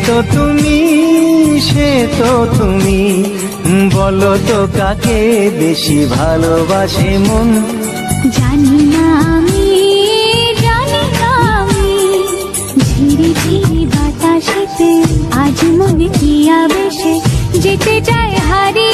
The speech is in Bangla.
তো তুমি, সে তো তুমি, বলো তো কাকে বেশি ভালোবাসে মন। জানি না আমি, জানি না আমি, ঝিরি ঝিরি বাতাসেতে আজ মনে কি আবেশে যেতে চায় হারিয়ে।